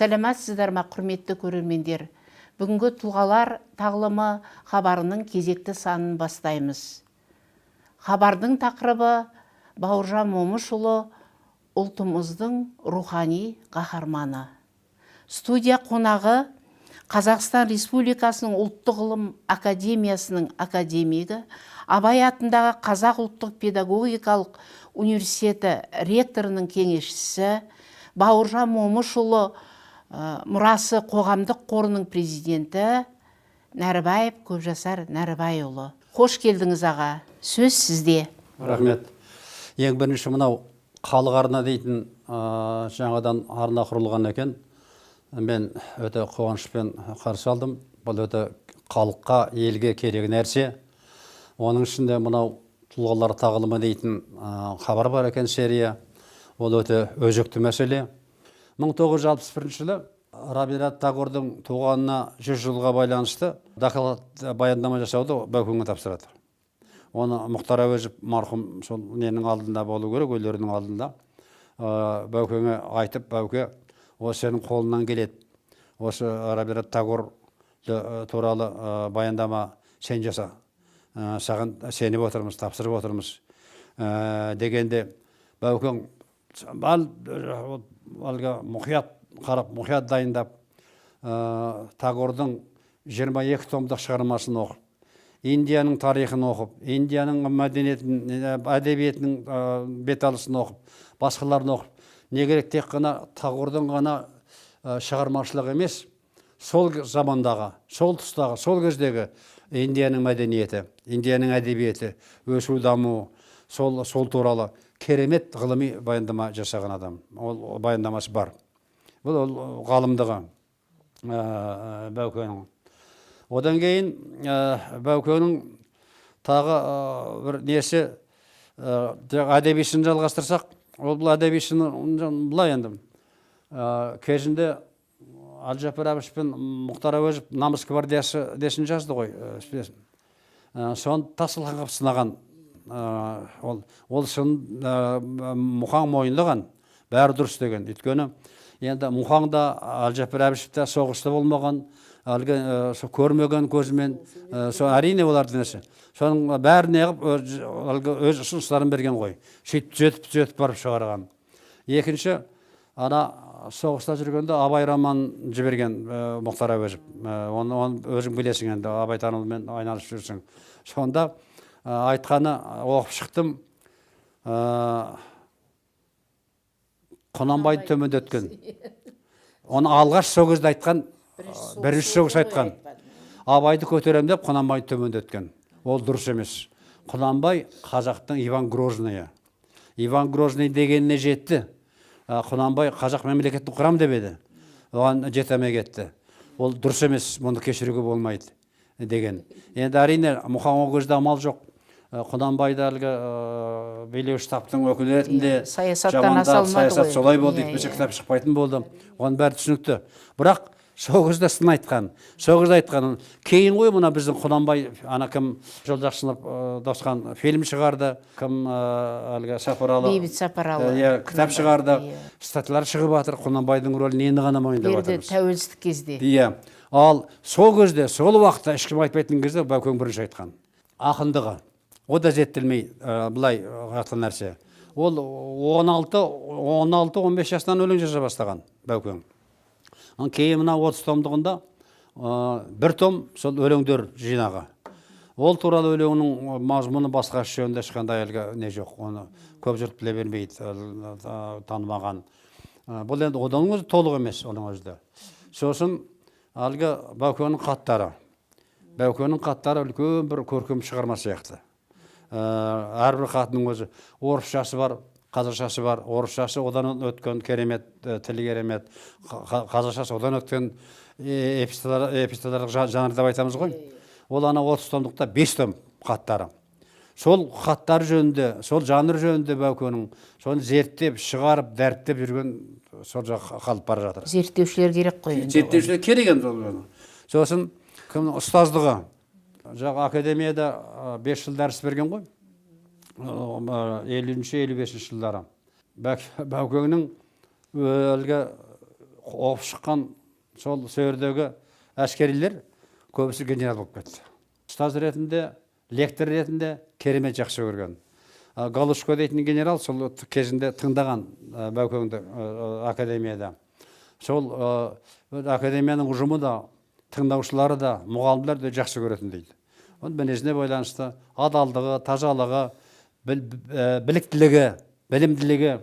Сәлематсыздар ма, құрметті көрермендер. Бүгінгі тұлғалар тағылымы хабарының кезекті санын бастаймыз. Хабардың тақырыбы Бауыржан Момышұлы ұлтымыздың рухани қаһарманы. Студия қонағы Қазақстан Республикасының ұлттық ғылым академиясының академигі, Абай атындағы Қазақ ұлттық педагогикалық университеті ректорының кеңесшісі, Бауыржан Момышұлы мұрасы қоғамдық қорының президенті Нәрібаев Көпжасар Нәрібайұлы. Қош келдіңіз аға. Сөз сізде. Рахмет. Ең бірінші мынау халық арна дейтін жаңадан арна құрылған екен. Мен өте қуанышпен қарсы алдым. Бұл өте халыққа, елге керек нәрсе. Оның ішінде мынау тұлғалар тағылымы дейтін хабар бар екен, серия. Ол өте өзекті мәселе. 1961 жылы Рабиндрат Тагордың туғанына 100 жылға байланысты доклад баяндама жасауды Баукеңе тапсырады. Оны Мұхтар Әуезов марқұм сол ненің алдында болу керек, өлерінің алдында. Баукеңе айтып, Бауке, осы сенің қолынан келеді. Осы Рабиндрат Тагор туралы баяндама сен жаса. Саған сеніп отырмыз, тапсырып отырмыз. Дегенде Баукең мұқият қарап, мұқият дайындап, Тагордың 22 томдық шығармасын оқып, Индияның тарихын оқып, Индияның мәдениетін, әдебиетінің беталысын оқып, басқаларын оқып, не керек тек қана Тагордың ғана шығармашылық емес, сол замандағы, сол тұстағы, сол кездегі Индияның мәдениеті, Индияның әдебиеті, өсу даму, сол туралы керемет ғылыми баяндама жасаған адам. Ол баяндамасы бар. Бұл ғалымдығы Баукеңнің. Одан кейін Баукеңнің тағы бір несі, әдебиетін жалғастырсақ, ол бұл әдебиетін былай енді. Кезінде Әлжапар Әбіш пен Мұхтар Әуезов намыс гвардиясы десін жазды ғой. Соны тасылған қап сынаған. Ол сын Мұқан мойындаған, бәрі дұрыс деген. Өйткені енді Мұқан да Әлжапар Әбішев те соғыста болмаған, көрмеген көзімен, әрине олардың несі. Соның бәріне өз ұсыныстарын берген ғой. Сөйтіп түзетіп барып шығарған. Екінші, соғыста жүргенде Абай роман жіберген Мұхтар Әуезов. Оны өзің білесің енді, Абай танумен айналысып жүрсің. Сонда айтқаны оқып шықтым. Құнанбайды төмендеткен. Оны алғаш сол кезде айтқан, бірінші соғыс айтқан. Абайды көтерем деп Құнанбайды төмендеткен. Ол дұрыс емес. Құнанбай қазақтың Иван Грозныйы. Иван Грозный дегеніне жетті. Құнанбай қазақ мемлекетін құрам деп еді. Оған жетемей кетті. Ол дұрыс емес, мұны кешіруге болмайды деген. Енді әрине Мұқан ол кезде амал жоқ. Құнанбайды әлгі билеуші таптың өкілі ретінде саясат солай болды, етпесе кітап шықпайтын болды. Оның бәрі түсінікті. Бірақ сол кезде сын айтқан. Сол кезде айтқан. Кейін ғой мұна біздің Құнанбай, кім Жолдақсынов Досқан фильм шығарды, кім әлгі Сапаралы, Бейбіт Сапаралы кітап шығарды, статьялар шығып жатыр. Құнанбайдың рөлін енді ғана мойындап жатырмыз. Тәуелсіздік кезде. Иә. Ал сол кезде, сол уақытта ешкім айтпайтын кезде Баукең бірінші айтқан. Ақындығы. О да зерттелмей былай айтқан нәрсе. Ол 16-15 жасынан өлең жаза бастаған Баукең. Кейін мына 30 томдығында бір том сол өлеңдер жинағы. Ол туралы өлеңнің мазмұны басқаша жөнінде ешқандай әлгі не жоқ. Оны көп жұрт біле бермейді, танымаған. Бұл енді одан өзі толық емес оның өзі. Сосын әлгі Баукеңнің хаттары. Баукеңнің хаттары үлкен бір көркем шығарма сияқты. Әрбір хатының өзі орысшасы бар, қазақшасы бар. Орысшасы одан өткен керемет, тілі керемет. Қазақшасы одан өткен эпистоларлық жанр деп айтамыз ғой. Ол 30 томдықта 5 том хаттары. Сол хаттар жөнінде, сол жанр жөнінде Баукеңнің соны зерттеп, шығарып, дәріптеп жүрген сол жақ қалып бара жатыр. Зерттеушілер керек қой. Зерттеушілер керек енді. Сосын кімнің ұстаздығы. Жаңа академияда 5 жыл дәріс берген ғой. 50-55 жылдары. Баукеңнің оқып шыққан сол сөөрдегі әскерилер көбісі генерал болып кетті. Ұстаз ретінде, лектор ретінде керемет жақсы көрген. Галушко дейтін генерал сол кезінде тыңдаған Баукеңді академияда. Сол академияның ұжымы да, тыңдаушылары да, мұғалімдер де жақсы көретін дейді. Оның мінезіне байланысты адалдығы, тазалығы, біліктілігі, білімділігі.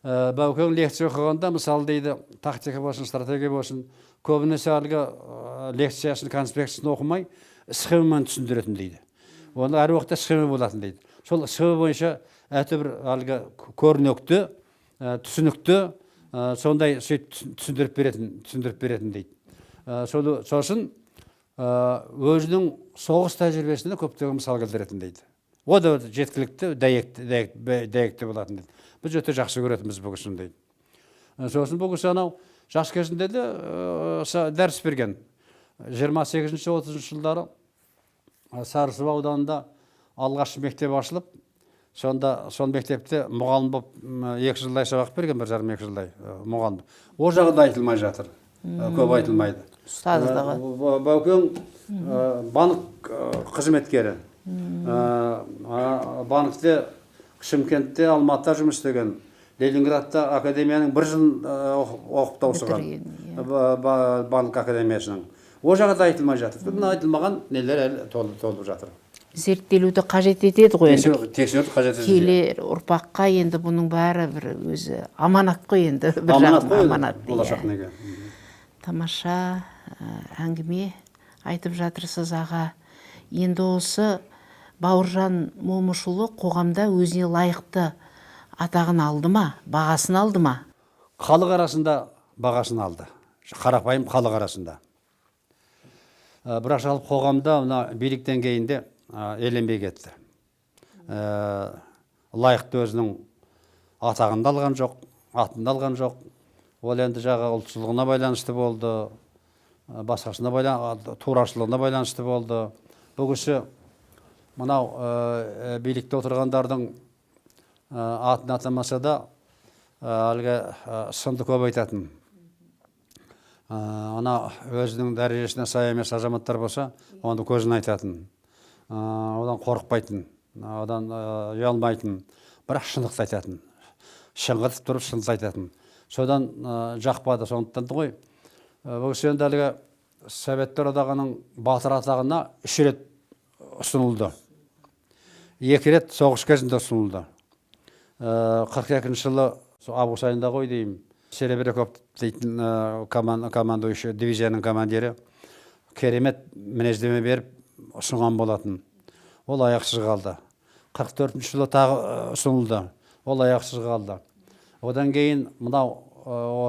Баукең лекция оқығанда, мысалы дейді, тактика болсын, стратегия болсын, көбінесе әлгі лекциясын, конспекциясын оқымай, схемамен түсіндіретін дейді. Оны әр уақытта схема болатын дейді. Сол схема бойынша әйтеуір әлгі көрнекті, түсінікті, сондай түсіндіріп беретін дейді. Сосын өзінің соғыс тәжірибесіне көптеген мысал келтіретін дейді. О да жеткілікті, дәйекті болатын дейді. Біз өте жақсы көретінбіз бұл кісіні дейді. Сосын бұл кісі анау жас кезінде де дәріс берген. 28-30 жылдары Сарысу ауданында алғашқы мектеп ашылып, сонда сол мектепте мұғалім болып 2 жылдай сабақ берген, 1,5-2 жылдай мұғалім. О жағы да айтылмай жатыр, көп айтылмайды. Ұстаздығы. Баукең банк қызметкері. Банкте, Шымкентте, Алматыда жұмыс істеген. Ленинградта академияның 1 жыл оқып тауысыған. Банк академиясының. О жағы да айтылмай жатыр. Бұны айтылмаған нелер әлі толып жатыр. Зерттелуді қажет етеді ғой енді. Тексеруді қажет етеді. Келер ұрпаққа енді бұның бәрі бір өзі аманат қой енді. Аманат болашақ неге. Тамаша әңгіме айтып жатырсыз аға. Енді осы Бауыржан Момышұлы қоғамда өзіне лайықты атағын алды ма, бағасын алды ма? Халық арасында бағасын алды. Қарапайым халық арасында. Бірақ жалпы қоғамда билік деңгейінде еленбей кетті. Лайықты өзінің атағында алған жоқ, атында алған жоқ. Ол енді жағы ұлтшылығына байланысты болды, басқасына байланысты, турашылығына байланысты болды. Бұл кісі мынау билікте отырғандардың атын атамаса да әлгі сынды көп айтатын. Ана өзінің дәрежесіне сай емес азаматтар болса, оны көзін айтатын. Одан қорықпайтын, одан ұялмайтын, бірақ шындықты айтатын. Шыңғыртып тұрып шындықты айтатын. Содан жақпады, сондықтан ғой. Бұл кісі енді әлгі Советтер одағының батыр атағына 3 рет ұсынылды. 2 рет соғыс кезінде ұсынылды. 42 жылы Абусайында ғой деймін. Серебряков дейтін командующий дивизияның командирі керемет мінездеме беріп ұсынған болатын. Ол аяқсыз қалды. 44 жылы тағы ұсынылды. Ол аяқсыз қалды. Одан кейін мынау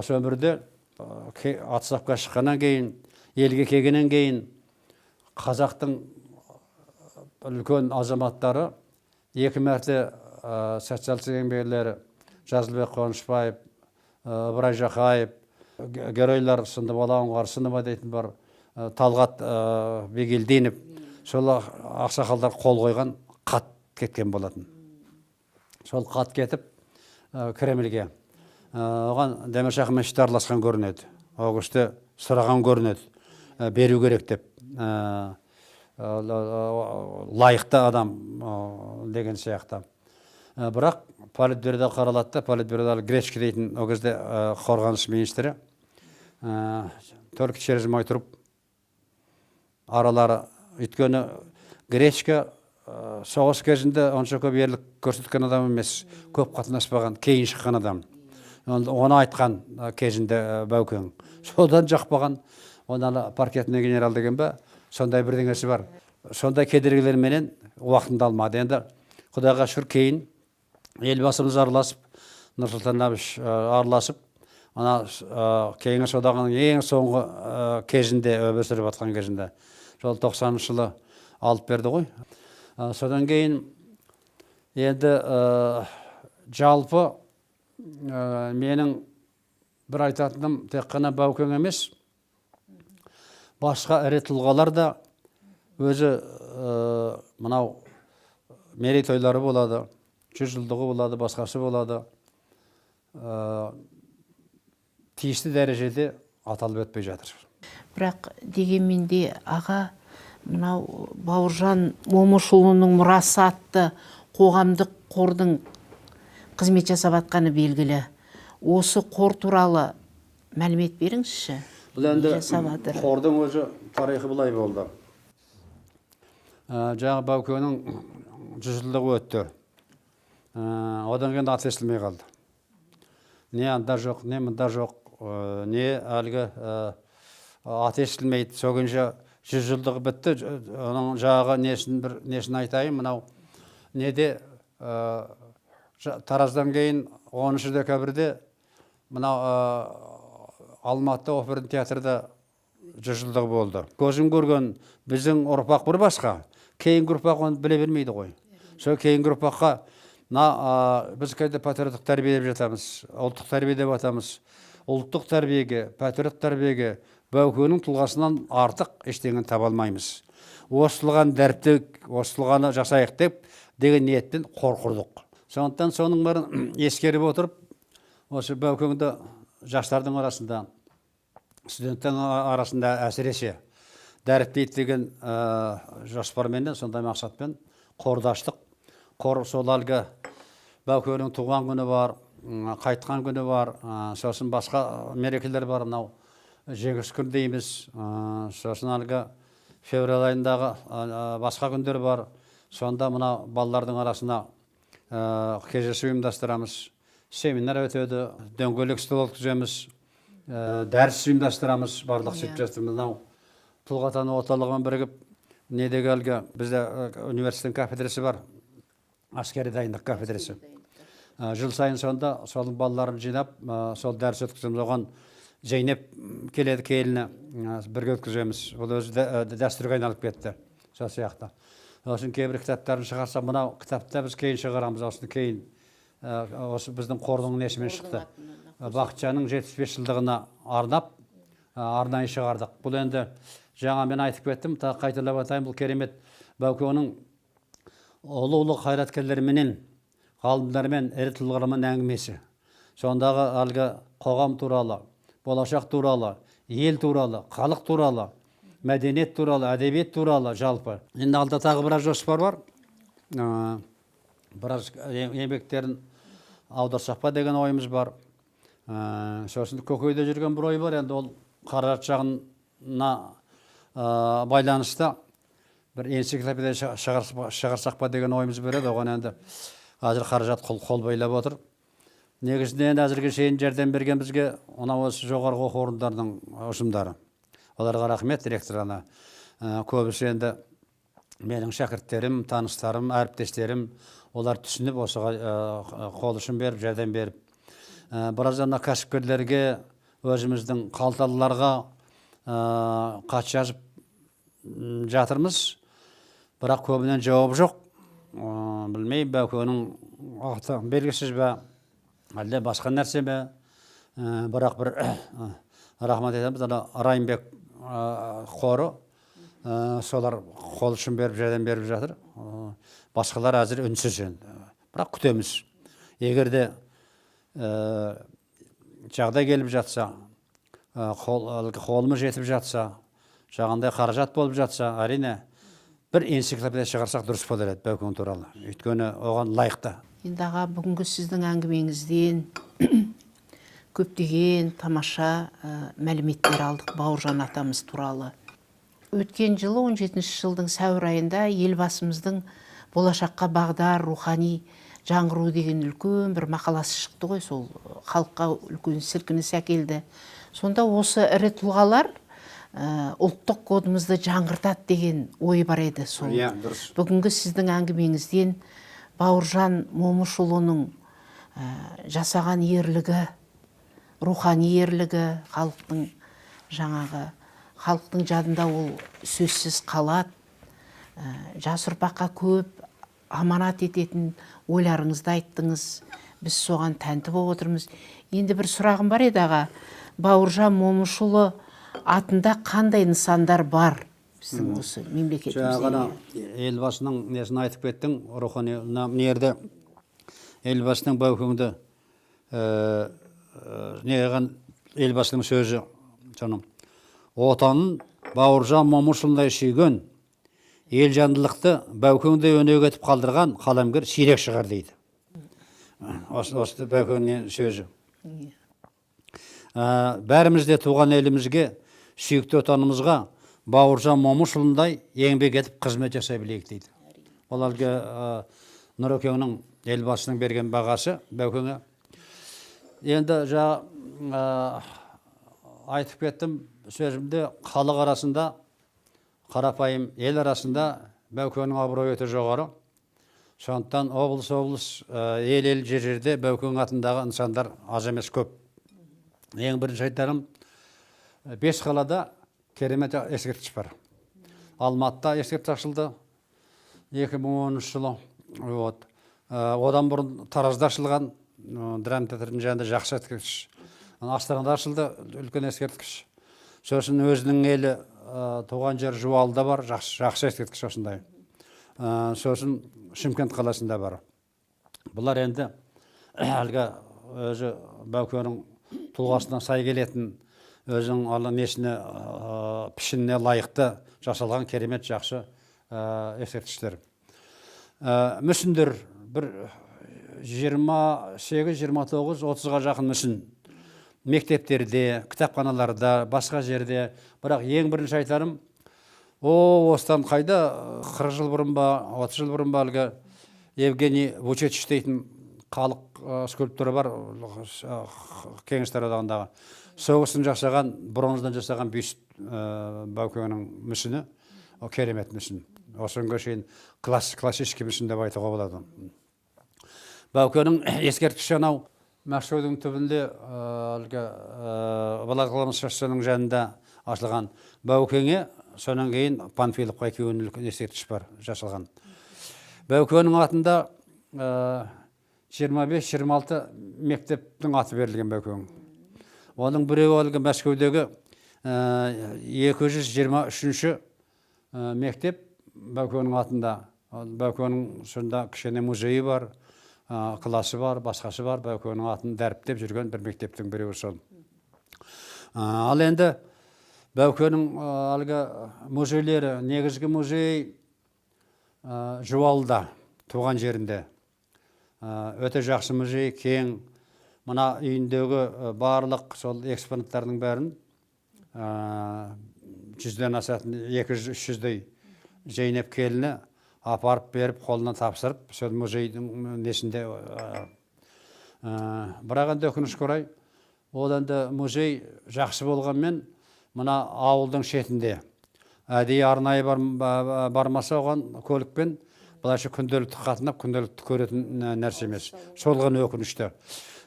осы өмірде отставкаға шыққаннан кейін, елге келгеннен кейін қазақтың үлкен азаматтары 2 мәрте социалистік еңбеккерлері Жазылбек Қуанышбаев, Ыбырай Жақаев, геройлар сынды Балауынғар сыныбы дейтін бар, Талғат Бегелдинов, сол ақсақалдар қол қойған қат кеткен болатын. Сол қат кетіп Кремльге. Оған Демеш Ахметович араласқан көрінеді. Ол кісі сұраған көрінеді. Беру керек деп. Лайықты адам деген сияқты. Бірақ Политбюрода қаралатты. Политбюрода Гречки дейтін ол кезде қорғаныс министрі. Только через мой труп аралары. Өйткені Гречка соғыс кезінде онша көп ерлік көрсеткен адам емес, көп қатынаспаған, кейін шыққан адам. Оны айтқан кезінде Баукең. Содан жақпаған, онда паркетіне генерал деген бе, сондай бірдеңесі бар. Сондай кедергілерменен уақытында алмады. Енді Құдайға шүкір кейін елбасымыз араласып, Нұрсұлтан Әбіш араласып, ана Кеңес одағының ең соңғы кезінде, өмір сүріп жатқан кезінде, сол 90 жылы алып берді ғой. Содан кейін енді жалпы менің бір айтатыным тек қана Баукең емес, басқа ірі тұлғалар да өзі мынау мерейтойлары болады, 100 жылдығы болады, басқасы болады. тиісті дәрежеде аталып өтпей жатыр. Бірақ дегенмен де аға, мынау Бауыржан Момышұлының мұрасы атты қоғамдық қордың қызмет жасап атқаны белгілі. Осы қор туралы мәлімет беріңізші. Бұл енді Жасап жатыр. қордың өзі тарихы былай болды. Жаңа Баукенің 100 жылдығы өтті. Одан кейін ат естілмей қалды. Не анда жоқ, не мында жоқ, не әлгі ат естілмейді. Сөгенше 100 жылдығы бітті. Оның жағы несін айтайын, мынау неде Тараздан кейін 10 декабрьде мынау Алматы опера театрда 100 жылдығы болды. Көзім көрген біздің ұрпақ бір басқа, кейінгі ұрпақ оны біле бермейді ғой. Сол кейінгі ұрпаққа біз кейде патриоттық тәрбие деп жатамыз, ұлттық тәрбие деп атамыз. Ұлттық тәрбиеге, патриоттық тәрбиеге Баукенің тұлғасынан артық ештеңені таба алмаймыз. Осы тұлғаны дәріптеп, осы тұлғаны жасайық деп деген ниетпен қор құрдық. Сондықтан соның бәрін ескеріп отырып, осы Баукенді жастардың арасында, студенттің арасында әсіресе дәріптейді деген жоспармен, сондай мақсатпен қорды аштық. Қор сол әлгі Баукенің туған күні бар, қайтқан күні бар, сосын басқа мерекелер бар, мынау жеңіс күні дейміз, сосын әлгі февраль айындағы басқа күндер бар. Сонда мына балалардың арасына кездесу ұйымдастырамыз, семинар өтеді, дөңгелек стол өткіземіз, дәріс ұйымдастырамыз, барлық септестіміз. Мынау тұлғатану орталығымен бірігіп, недегі әлгі бізде университеттің кафедрасы бар, әскери дайындық кафедрасы. Жыл сайын сонда сол балаларын жинап, сол дәріс өткіземіз. Оған Жайнеп келеді, келіні бірге өткіземіз. Бұл өзі дәстүрге айналып кетті. Сол сияқты. Осын кейбір кітаптарын шығарса, мынау кітапта біз кейін шығарамыз. Осын кейін осы біздің қордың несімен шықты. Бақытжанның 75 жылдығына арнап, арнайы шығардық. Бұл енді жаңа мен айтып кеттім, қайталап атайын, бұл керемет Баукенің ұлы қайраткерлерменен, ғалымдармен, ірі тұлғалармен әңгімесі. Сондағы әлгі қоғам туралы, болашақ туралы, ел туралы, халық туралы, мәдениет туралы, әдебиет туралы жалпы. Енді алда тағы біраз жоспар бар. Біраз еңбектерін аударсақ па деген ойымыз бар. Сосын көкейде жүрген бір ой бар. Енді ол қаражат жағына байланысты бір энциклопедия шығарсақ па деген ойымыз бар еді. Оған енді қазір қаражат қол байлап отыр. Негізінен әзірге шейін жәрдем берген бізге осы жоғарғы оқу орындарының ұжымдары. Оларға рахмет, директорына. Көбісі енді менің шәкірттерім, таныстарым, әріптестерім, олар түсініп осыға қол ұшын беріп, жәрдем беріп. Біраздан кәсіпкерлерге, өзіміздің қалталыларға хат жазып жатырмыз. Бірақ көбінен жауап жоқ. Білмеймін, Баукенің аты белгісіз бе, әлде басқа нәрсе бе. Бірақ бір рахмат етеміз. Райымбек қоры солар қол ұшын беріп, жәрдем беріп жатыр. Басқалар әзір үнсіз. Бірақ күтеміз. Егер де жағдай келіп жатса, қолымыз жетіп жатса, жағандай қаражат болып жатса, әрине бір энциклопедия шығарсақ дұрыс болар еді Баукен туралы. Өйткені оған лайықты. Енді аға, бүгінгі сіздің әңгімеңізден көптеген тамаша мәліметтер алдық Бауыржан атамыз туралы. Өткен жылы 17-ші жылдың сәуір айында елбасымыздың болашаққа бағдар рухани жаңғыру деген үлкен бір мақаласы шықты ғой, сол халыққа үлкен сілкініс әкелді. Сонда осы ірі тұлғалар ұлттық кодымызды жаңғыртады деген ой бар еді. Сол бүгінгі сіздің әңгімеңізден Бауыржан Момышұлының жасаған ерлігі, рухани ерлігі, халықтың жадында ол сөзсіз қалады. Жас ұрпаққа көп аманат ететін ойларыңызды айттыңыз. Біз соған тәнті болып отырмыз. Енді бір сұрағым бар еді аға. Бауыржан Момышұлы атында қандай нысандар бар біздің осы мемлекетімізде? Жаңа елбасының несін айтып кеттің, рухани нерді елбасының Баукенді неған елбасының сөзі жаным. Отанын Бауыржан Момышұлындай сүйген, елжандылықты Баукеңдей өнеге етіп қалдырған қаламгер сирек шығар дейді. Осы Баукеңнің сөзі. Бәрімізде туған елімізге, сүйікті отанымызға Бауыржан Момышұлындай еңбек етіп қызмет жасай білейік дейді. Ол әлгі Нұрекеңнің елбасының берген бағасы Баукеңе. Енді айтып кеттім сөзімде, халық арасында, қарапайым ел арасында Баукеңнің абыройы өте жоғары. Сондықтан облыс, ел жерде Баукең атындағы нысандар аз емес көп. Ең бірінші айтарым, 5 қалада керемет ескерткіш бар. Алматыда ескерткіш ашылды 2010 жылы. Одан бұрын Таразда ашылған драма театрының жанында жақсы ескерткіш. Астанада ашылды үлкен ескерткіш. Сосын өзінің елі туған жер Жуалыда бар, жақсы ескерткіш осындай. Сосын Шымкент қаласында бар. Бұлар енді әлгі өзі Баукеңнің тұлғасына сай келетін, өзінің несіне пішініне лайықты жасалған керемет жақсы ескерткіштер. Мүсіндер бір 28, 29, 30-ға жақын мүсін. Мектептерде, кітапханаларда, басқа жерде. Бірақ ең бірінші айтарым, осыдан қайда 40 жыл бұрын ба, 30 жыл бұрын ба әлгі Евгений Вучетич дейтін халық скульптуры бар Кеңестер одағындағы. Соғысын жасаған, бронзадан жасаған бюст Баукеңнің мүсіні, керемет мүсін. Осыған шейін классический мүсін деп айтуға болады. Баукеңнің ескерткіші анау Мәскеудің түбінде Балақаламыз шашсының жанында ашылған. Баукеңе сонан кейін Панфиловқа екеуінің үлкен ескерткіш бар жасалған. Баукеңнің атында 25-26 мектептің аты берілген Баукең. Оның біреуі әлгі Мәскеудегі 223-ші мектеп Баукеңнің атында. Баукеңнің сонда кішкене музейі бар, класы бар, басқасы бар. Баукеңнің атын дәріптеп жүрген бір мектептің біреуі сол. Ал енді Баукеңнің әлгі музейлері, негізгі музей Жуалыда, туған жерінде. Өте жақсы музей, кең. Мына үйіндегі барлық сол экспонаттардың бәрін 100-ден асатын 200-300-дей Зейнеп келіні апарып беріп, қолына тапсырып, сол музейдің несінде. Бірақ енді өкінішке орай, ол енді музей жақсы болғанмен, мына ауылдың шетінде. Әдейі арнайы бармаса оған көлікпен былайша күнделікті қатынап, күнделікті көретін нәрсе емес. Солған өкінішті.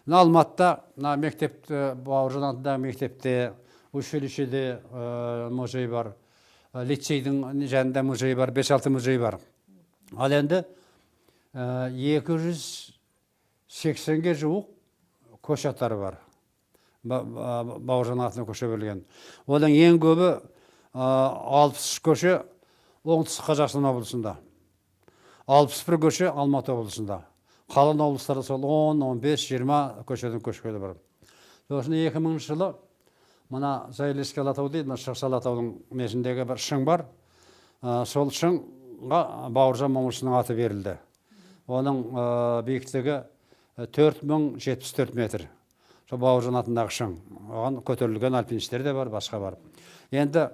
Алматыда мектепте, Бауыржан атындағы мектепте, училищеде музей бар, лицейдің жанында музей бар, 5-6 музей бар. Ал енді 280-ге жуық көше аттары бар. Бауыржан атына көше берілген. Одан ең көбі 60 көше оңтүстік Қазақстан облысында. 61 көше Алматы облысында. Қалған облыстарда сол 10, 15, 20 көшеден көшкелі бар. Сосын 2000 жылы мына Зайлескі Алатау дейді, Шығыс Алатаудың несіндегі бір шың бар. Сол шыңға Бауыржан Момышұлының аты берілді. Оның биіктігі 4074 метр. Сол Бауыржан атындағы шың. Оған көтерілген альпинистер де бар, басқа бар. Енді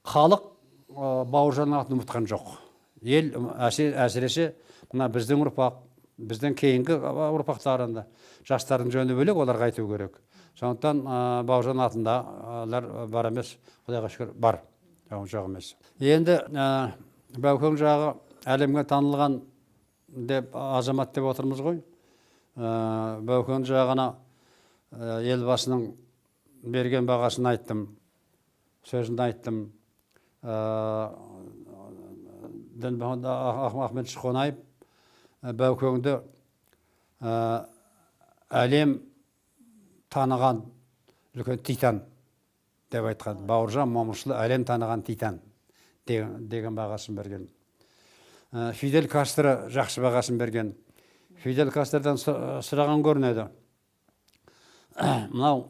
халық Бауыржан атын ұмытқан жоқ. Ел әсіресе мына біздің ұрпақ, біздің кейінгі ұрпақтарында жастардың жөні бөлек, оларға айту керек. Сондықтан Бауыржан атындағылар бар емес, Құдайға шүкір бар, жоқ емес. Енді Баукең жағы әлемге танылған деп азамат деп отырмыз ғой. Баукең жағына елбасының берген бағасын айттым, сөзін айттым. Ахмет Шқонаев Баукеңді әлем таныған үлкен титан деп айтқан. Бауыржан Момышұлы әлем таныған титан деген бағасын берген. Фидель Кастро жақсы бағасын берген. Фидель Кастрдан сұраған көрінеді. Мынау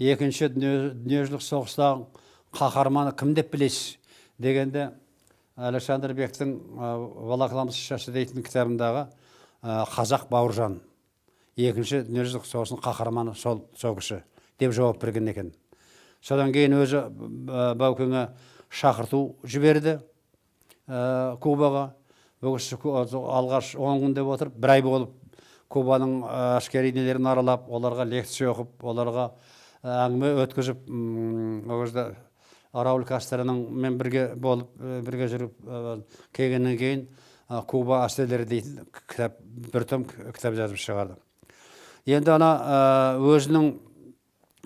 екінші дүниежүзілік соғыстағы қаһарманы кім деп білесіз дегенде Александр Бектің «Волоколамсыз шашы» дейтін кітабындағы қазақ Бауыржан екінші дүниежүзілік соғыстың қаһарманы сол кісі деп жауап берген екен. Содан кейін өзі Баукеңе шақырту жіберді Кубаға. Бұл кісі алғаш 10 күн деп отырып, бір ай болып Кубаның әскери нелерін аралап, оларға лекция оқып, оларға әңгіме өткізіп, ол кезде Рауль Кастроның мен бірге болып, бірге жүріп келгеннен кейін Куба әскерлері дейтін кітап, бір том кітап жазып шығарды. Енді ана өзінің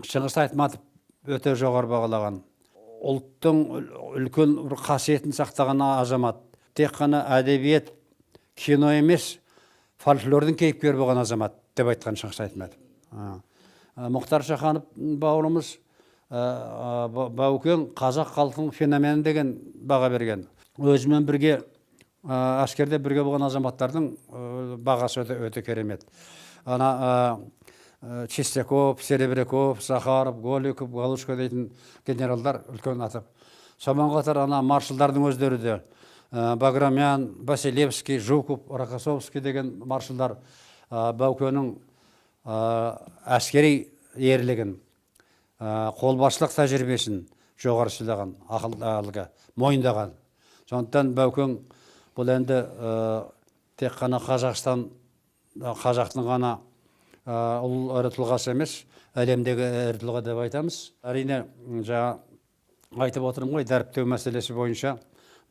Шыңғыс Айтматов өте жоғары бағалаған, ұлттың үлкен бір қасиетін сақтаған азамат, тек қана әдебиет, кино емес, фольклордың кейіпкері болған азамат деп айтқан Шыңғыс Айтматов. Мұхтар Шаханов бауырымыз Баукең қазақ халқының феномені деген баға берген. Өзімен бірге әскерде бірге болған азаматтардың бағасы өте керемет. Ана Чистяков, Серебряков, Сахаров, Голиков, Галушко дейтін генералдар үлкен атап. Сонымен қатар ана маршалдардың өздері де Баграмян, Василевский, Жуков, Рокоссовский деген маршалдар Баукеңнің әскери ерлігін, қолбасшылық тәжірибесін жоғары сыйлаған, ақылға мойындаған. Сондықтан Баукең бұл енді тек қана қазақтың ғана ұл ірі тұлғасы емес, әлемдегі ірі тұлға деп айтамыз. Әрине, жаңа айтып отырмын ғой, дәріптеу мәселесі бойынша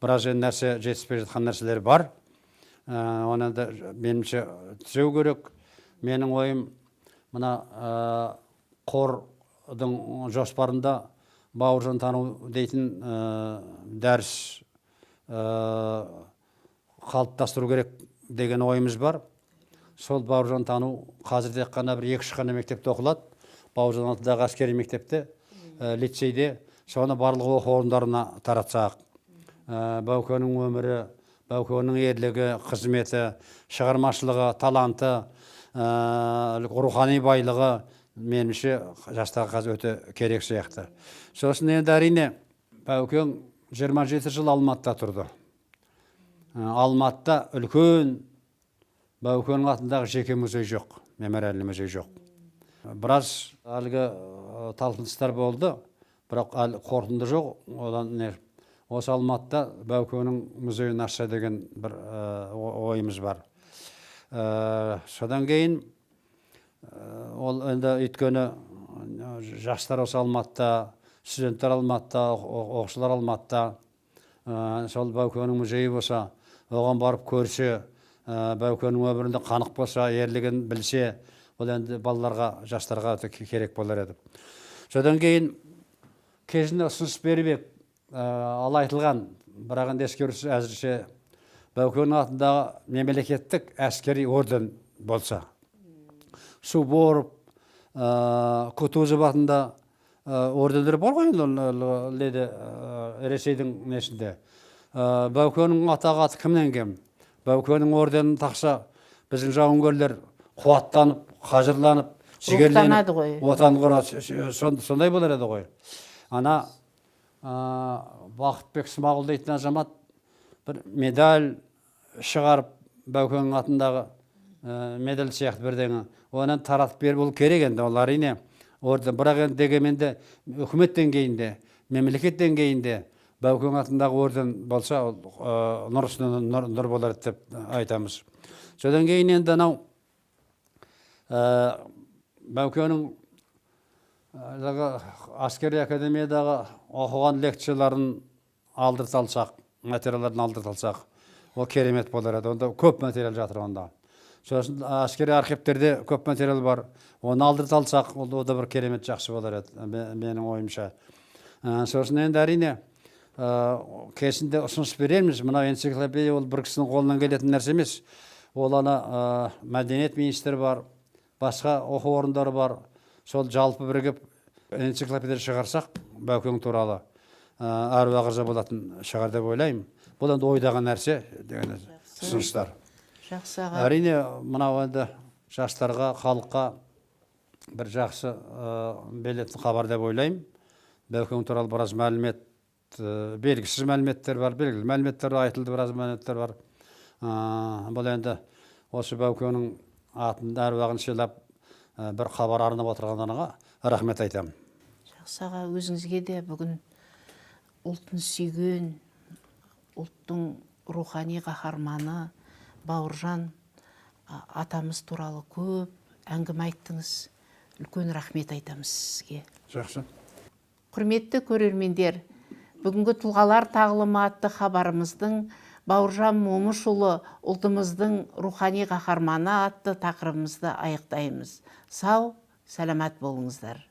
біраз нәрсе жетіспей жатқан нәрселер бар. Оны да меніңше түзеу керек. Менің ойым, мына қордың жоспарында Бауыржан тану дейтін дәріс қалыптастыру керек деген ойымыз бар. Сол Бауыржан тану қазір тек қана бір 2-3 қана мектепте оқылады. Бауыржан атындағы әскери мектепте, лицейде, соны барлық оқу орындарына таратсақ. Баукеңнің өмірі, Баукеңнің ерлігі, қызметі, шығармашылығы, таланты, рухани байлығы меніңше жастарға қазір өте керек сияқты. Сосын енді әрине Баукең 27 жыл Алматыда тұрды. Алматыда үлкен Баукеңнің атындағы жеке музей жоқ, мемориальный музей жоқ. Біраз әлгі талпыныстар болды, бірақ қорытынды жоқ. Одан осы Алматыда Баукеңнің музейін ашса деген бір ойымыз бар. Содан кейін ол енді өйткені жастар осы Алматыда, студенттер Алматыда, оқушылар Алматыда, сол Баукеңнің музейі болса, оған барып көрсе, Баукеңнің өмірінде қанық болса, ерлігін білсе, ол енді балаларға, жастарға керек болар еді. Содан кейін кезінде ұсыныс беріп ал айтылған, бірақ енді ескерусіз әзірше Баукеңнің атындағы мемлекеттік әскери орден болса. Суворов, Кутузов атында ордендер бар ғой енді Ресейдің несінде. Баукеңнің атағы кімнен кем? Баукеңнің орденін тақса, біздің жауынгерлер қуаттанып, қажырланып, жігерленіп, отан қорғайды. Сондай болар еді ғой. Ана Бақытбек Смағұл дейтін азамат бір медаль шығарып, Баукеңнің атындағы медаль сияқты бірдеңі. Онан таратып беріп ол керек енді, ол әрине орден. Бірақ енді дегенменде үкімет деңгейінде, мемлекет деңгейінде Баукең атындағы орден болса, нұр үстіне нұр болар деп айтамыз. Содан кейін енді анау Баукеңнің әскери академиядағы оқыған лекцияларын алдырталсақ, материалдарын алдырталсақ, ол керемет болар еді. Онда көп материал жатыр онда. Сосын әскери архивтерде көп материал бар. Оны алдырталсақ, ол да бір керемет жақсы болар еді, менің ойымша. Сосын енді әрине кезінде ұсыныс береміз. Мына энциклопедия ол бір кісінің қолынан келетін нәрсе емес. Ол ана мәдениет министрі бар, басқа оқу орындары бар. Сол жалпы бірігіп энциклопедия шығарсақ, Баукең туралы әруақ болатын шығар деп ойлаймын. Бұл енді ойдаған нәрсе деген ұсыныстар. Жақсы аға. Әрине, мынау енді жастарға, халыққа бір жақсы беретін хабар деп ойлаймын. Бәукең туралы біраз мәлімет, белгісіз мәліметтер бар, белгілі мәліметтер айтылды, біраз мәліметтер бар. Бұл енді осы Бәукеңнің атын әруағын сыйлап бір хабар арнап отырғандарыңа рахмет айтамын. Жақсы аға, өзіңізге де бүгін ұлтын сүйген, ұлттың рухани қаһарманы Бауыржан атамыз туралы көп әңгіме айттыңыз. Үлкен рахмет айтамыз сізге. Жақсы. Құрметті көрермендер, бүгінгі тұлғалар тағылымы атты хабарымыздың Бауыржан Момышұлы ұлтымыздың рухани қаһарманы атты тақырыбымызды аяқтаймыз. Сау, саламат болыңыздар.